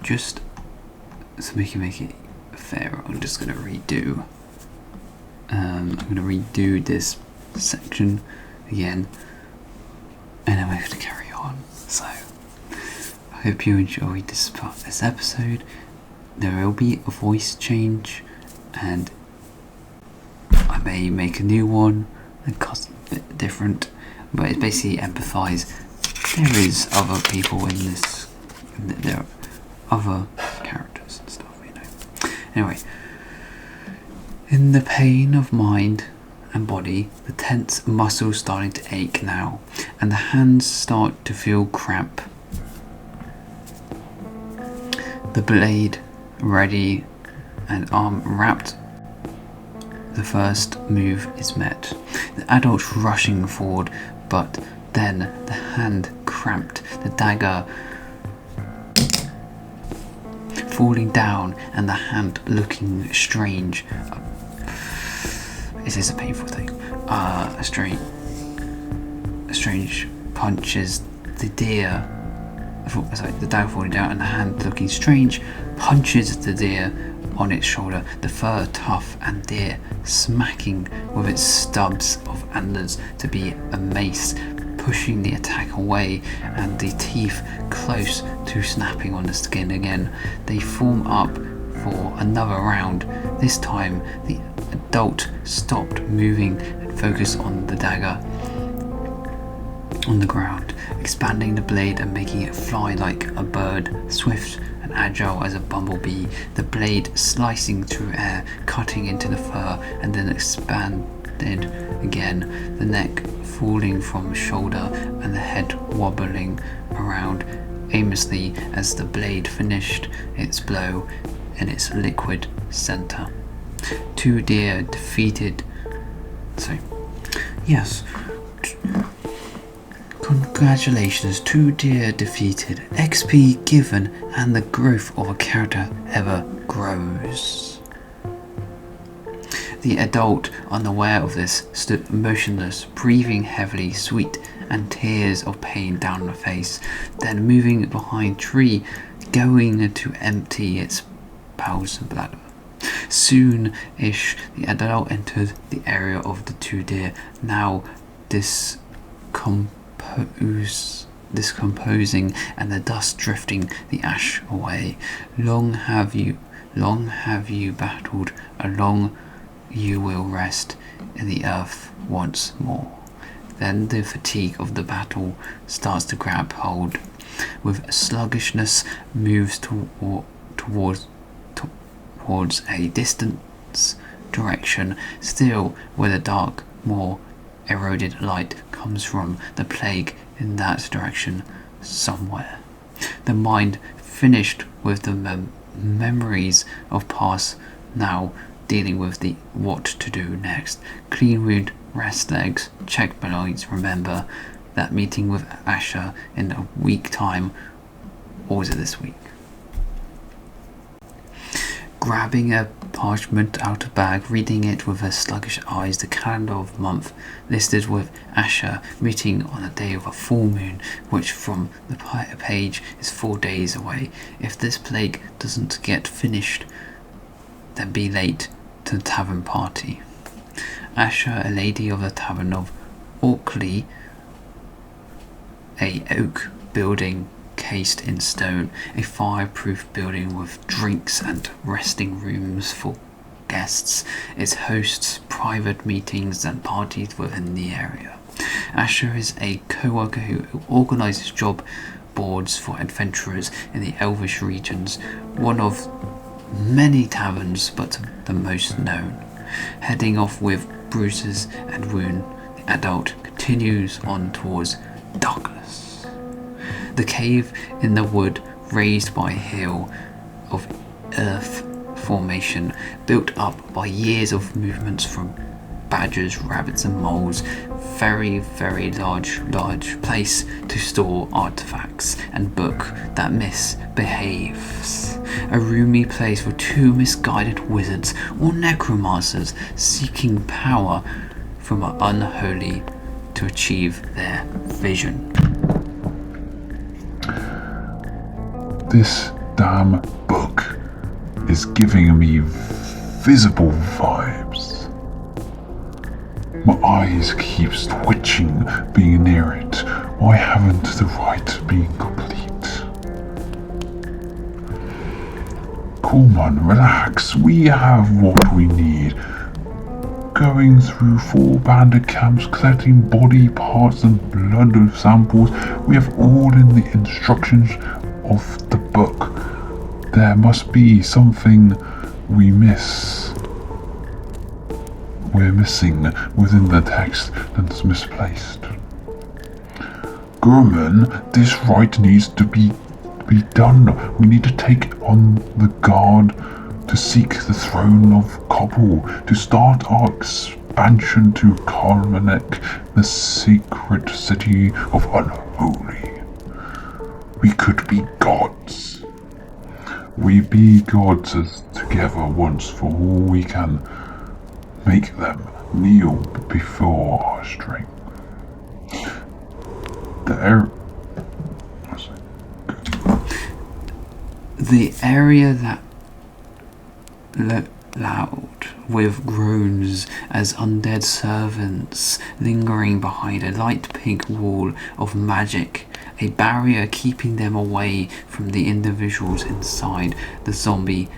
just so we can make it fair, I'm just going to redo. I'm going to redo this section again, and then we have to carry on. So, I hope you enjoyed this episode. There will be a voice change, and I may make a new one that costs a bit different, but it's basically empathise. There is other people in this, there are other characters and stuff, Anyway, in the pain of mind and body, the tense muscles starting to ache now, and the hands start to feel cramp. The blade ready and arm wrapped. The first move is met. The adult rushing forward, but then the hand cramped, the dagger falling down, and the hand looking strange. It is a painful thing. A strange punches the deer. The dagger falling down, and the hand looking strange punches the deer on its shoulder. The fur tough and deer smacking with its stubs of antlers to be a mace, pushing the attack away, and the teeth close to snapping on the skin again. They form up for another round. This time the adult stopped moving and focused on the dagger on the ground, expanding the blade and making it fly like a bird, swift and agile as a bumblebee, the blade slicing through air, cutting into the fur, and then expanded again, the neck falling from the shoulder and the head wobbling around aimlessly as the blade finished its blow in its liquid center. Two deer defeated. Congratulations, 2 deer defeated, XP given, and the growth of a character ever grows. The adult, unaware of this, stood motionless, breathing heavily, sweat and tears of pain down the face, then moving behind tree, going to empty its bowels and bladder. Soon-ish, the adult entered the area of the 2 deer, now discomposing, and the dust drifting the ash away. Long have you battled, long you will rest in the earth once more. Then the fatigue of the battle starts to grab hold. With sluggishness moves towards a distant direction, still where the dark, more eroded light comes from, the plague in that direction somewhere. The mind finished with the memories of past, now dealing with the what to do next. Clean wound, rest legs, check belongings. Remember that meeting with Asher in a week time, or was it this week? Grabbing a parchment out of bag, reading it with her sluggish eyes, the calendar of the month listed with Asher meeting on a day of a full moon, which from the page is 4 days away. If this plague doesn't get finished, then be late to the tavern party. Asher, a lady of the tavern of Orkley, a oak building cased in stone, a fireproof building with drinks and resting rooms for guests, its hosts private meetings and parties within the area. Asher is a co-worker who organizes job boards for adventurers in the Elvish regions, one of many taverns but the most known. Heading off with bruises and wound, the adult continues on towards Douglas. The cave in the wood, raised by a hill of earth formation, built up by years of movements from badgers, rabbits and moles. Very, very large place to store artifacts and book that misbehaves. A roomy place for 2 misguided wizards or necromancers seeking power from an unholy to achieve their vision. This damn book is giving me visible vibes. My eyes keep twitching being near it. Why haven't the rite been complete? Come on, relax. We have what we need. Going through 4 bandit camps, collecting body parts and blood samples. We have all in the instructions of the book. There must be something we're missing within the text that's misplaced. Gurman, this rite needs to be done. We need to take on the guard to seek the throne of Kabul, to start our expansion to Kalmanek, the secret city of Unholy. We could be gods. We be gods as together once for all we can make them kneel before our strength. The area that loud with groans as undead servants lingering behind a light pink wall of magic, a barrier keeping them away from the individuals inside. The zombie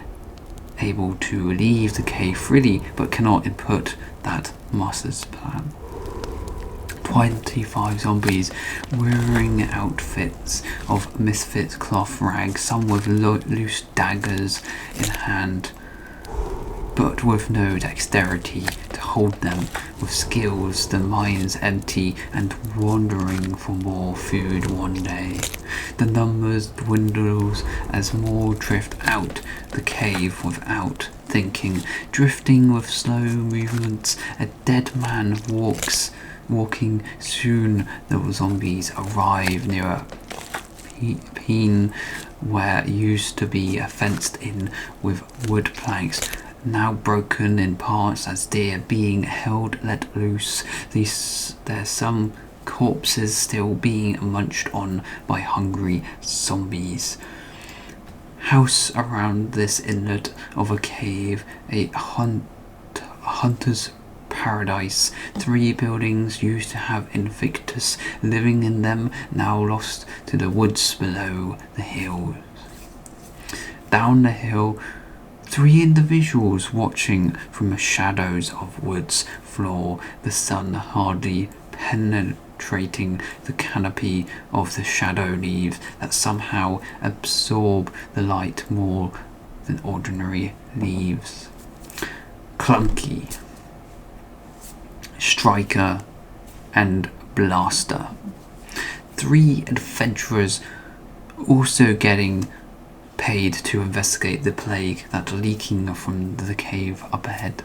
able to leave the cave freely but cannot input that master's plan. 25 zombies wearing outfits of misfit cloth rags, some with loose daggers in hand, but with no dexterity to hold them, with skills the minds empty and wandering for more food one day. The numbers dwindles as more drift out the cave without thinking, drifting with slow movements. A dead man walking. Soon the zombies arrive near a pen where used to be a fenced in with wood planks, now broken in parts as deer being held let loose. There's some corpses still being munched on by hungry zombies. House around this inlet of a cave, a hunter's paradise. 3 buildings used to have Invictus living in them, now lost to the woods below the hills. Down the hill, 3 individuals watching from the shadows of woods floor, the sun hardly penetrating the canopy of the shadow leaves that somehow absorb the light more than ordinary leaves. Clunky, Striker and Blaster. 3 adventurers also getting paid to investigate the plague that leaking from the cave up ahead,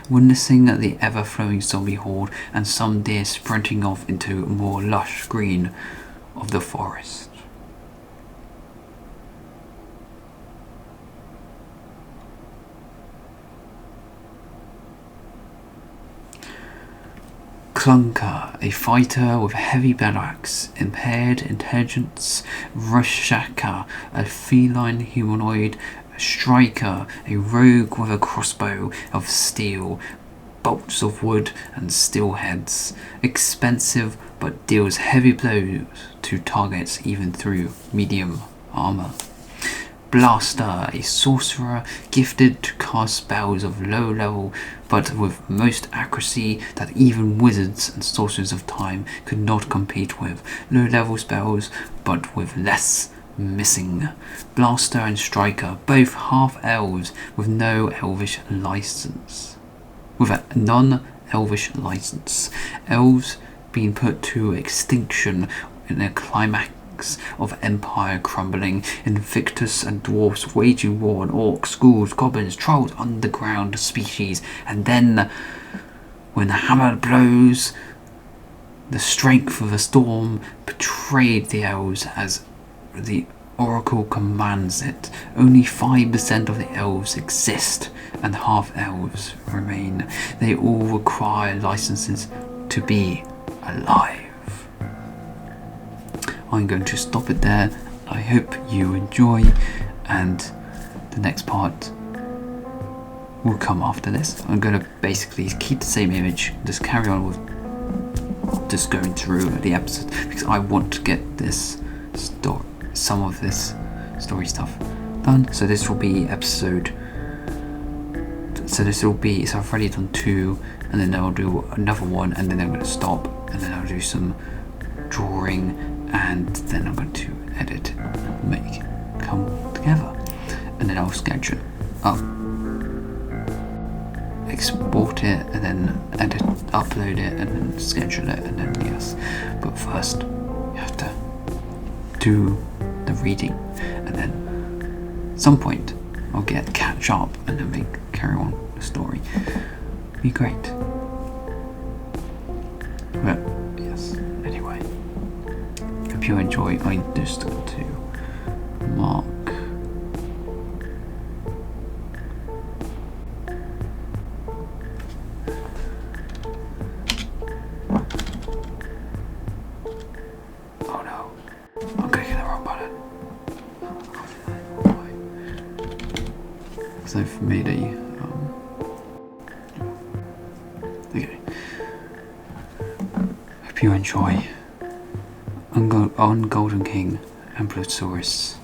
witnessing the ever-flowing zombie horde and some deer sprinting off into more lush green of the forest. Clunker, a fighter with a heavy battle-axe, impaired intelligence. Rashaka, a feline humanoid. Striker, a rogue with a crossbow of steel, bolts of wood and steel heads. Expensive but deals heavy blows to targets even through medium armor. Blaster, a sorcerer gifted to cast spells of low level but with most accuracy that even wizards and sorcerers of time could not compete with. Low level spells but with less missing. Blaster and Striker, both half-elves with no elvish license. With a non-elvish license. Elves being put to extinction in a climax of empire crumbling, Invictus and dwarfs waging war on orcs, ghouls, goblins, trolls, underground species, and then, when the hammer blows, the strength of the storm betrayed the elves as the oracle commands it. Only 5% of the elves exist, and half-elves remain. They all require licenses to be alive. I'm going to stop it there. I hope you enjoy. and the next part will come after this. I'm gonna basically keep the same image, just carry on with just going through the episode, because I want to get this story, some of this story stuff done. So this will be episode. So I've already done 2, and then I'll do another one, and then I'm going to stop, and then I'll do some drawing, and then I'm going to edit, make it come together, and then I'll schedule up, export it, and then edit, upload it, and then schedule it, and then yes. But first, you have to do the reading, and then at some point I'll catch up, and then carry on the story. Be great. But yes, anyway, hope you enjoy. I just got to mark. Oh no, I'm clicking the wrong button. So for me, okay. Hope you enjoy on Golden King and Blutosaurus.